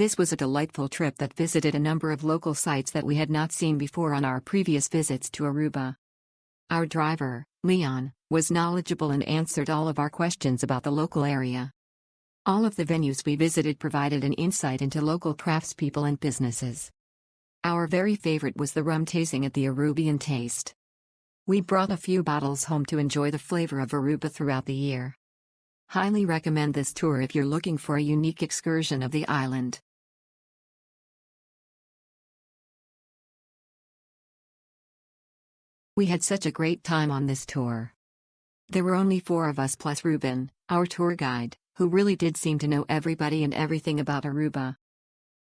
This was a delightful trip that visited a number of local sites that we had not seen before on our previous visits to Aruba. Our driver, Leon, was knowledgeable and answered all of our questions about the local area. All of the venues we visited provided an insight into local craftspeople and businesses. Our very favorite was the rum tasting at the Aruban Taste. We brought a few bottles home to enjoy the flavor of Aruba throughout the year. Highly recommend this tour if you're looking for a unique excursion of the island. We had such a great time on this tour. There were only 4 of us plus Ruben, our tour guide, who really did seem to know everybody and everything about Aruba.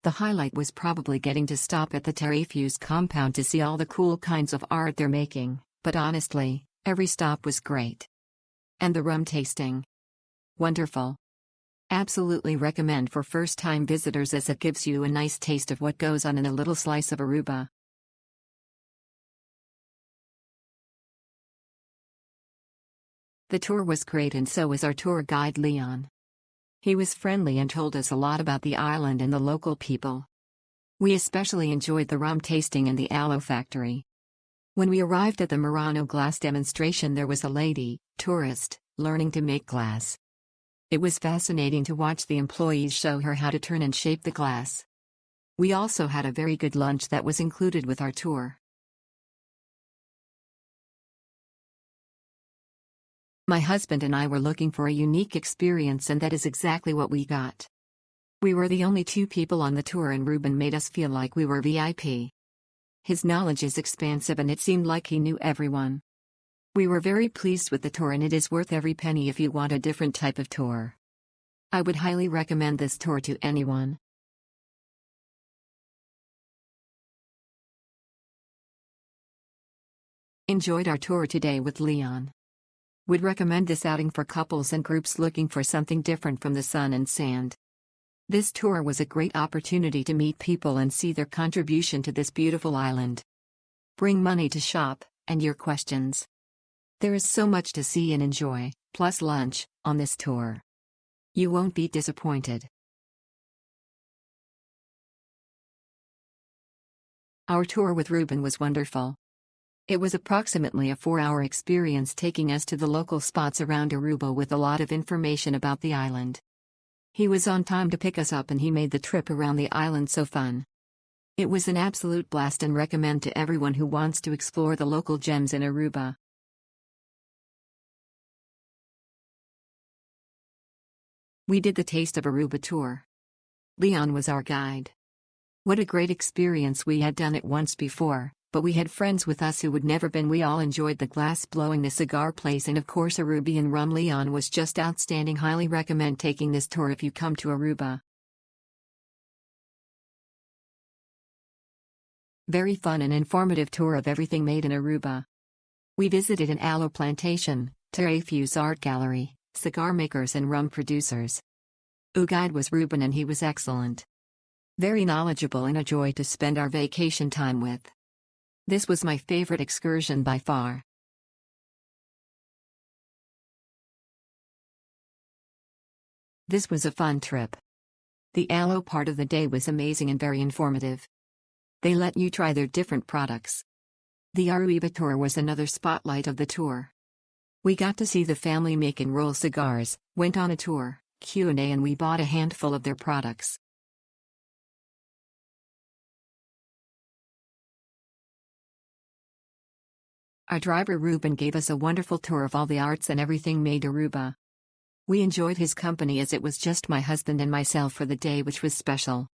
The highlight was probably getting to stop at the Terrafuse compound to see all the cool kinds of art they're making, but honestly, every stop was great. And the rum tasting. Wonderful. Absolutely recommend for first-time visitors as it gives you a nice taste of what goes on in a little slice of Aruba. The tour was great and so was our tour guide Leon. He was friendly and told us a lot about the island and the local people. We especially enjoyed the rum tasting and the Aloe Factory. When we arrived at the Murano glass demonstration, there was a lady, tourist, learning to make glass. It was fascinating to watch the employees show her how to turn and shape the glass. We also had a very good lunch that was included with our tour. My husband and I were looking for a unique experience, and that is exactly what we got. We were the only 2 people on the tour, and Ruben made us feel like we were VIP. His knowledge is expansive and it seemed like he knew everyone. We were very pleased with the tour, and it is worth every penny if you want a different type of tour. I would highly recommend this tour to anyone. Enjoyed our tour today with Leon. Would recommend this outing for couples and groups looking for something different from the sun and sand. This tour was a great opportunity to meet people and see their contribution to this beautiful island. Bring money to shop, and your questions. There is so much to see and enjoy, plus lunch, on this tour. You won't be disappointed. Our tour with Ruben was wonderful. It was approximately a 4-hour experience, taking us to the local spots around Aruba with a lot of information about the island. He was on time to pick us up and he made the trip around the island so fun. It was an absolute blast and recommend to everyone who wants to explore the local gems in Aruba. We did the Taste of Aruba tour. Leon was our guide. What a great experience. We had done it once before, but we had friends with us who would never been. We all enjoyed the glass blowing, the cigar place, and of course Aruban rum. Leon was just outstanding. Highly recommend taking this tour if you come to Aruba. Very fun and informative tour of everything made in Aruba. We visited an aloe plantation, Terrafuse art gallery, cigar makers and rum producers. Our guide was Ruben and he was excellent. Very knowledgeable and a joy to spend our vacation time with. This was my favorite excursion by far. This was a fun trip. The aloe part of the day was amazing and very informative. They let you try their different products. The Aruhiba tour was another spotlight of the tour. We got to see the family make and roll cigars, went on a tour, Q&A, and we bought a handful of their products. Our driver Ruben gave us a wonderful tour of all the arts and everything made Aruba. We enjoyed his company as it was just my husband and myself for the day, which was special.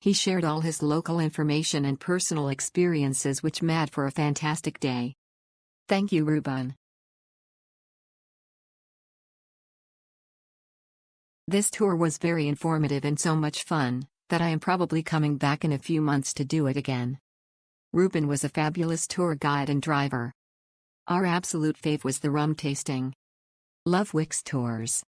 He shared all his local information and personal experiences, which made for a fantastic day. Thank you, Ruben. This tour was very informative and so much fun, that I am probably coming back in a few months to do it again. Ruben was a fabulous tour guide and driver. Our absolute fave was the rum tasting. Love Wix tours.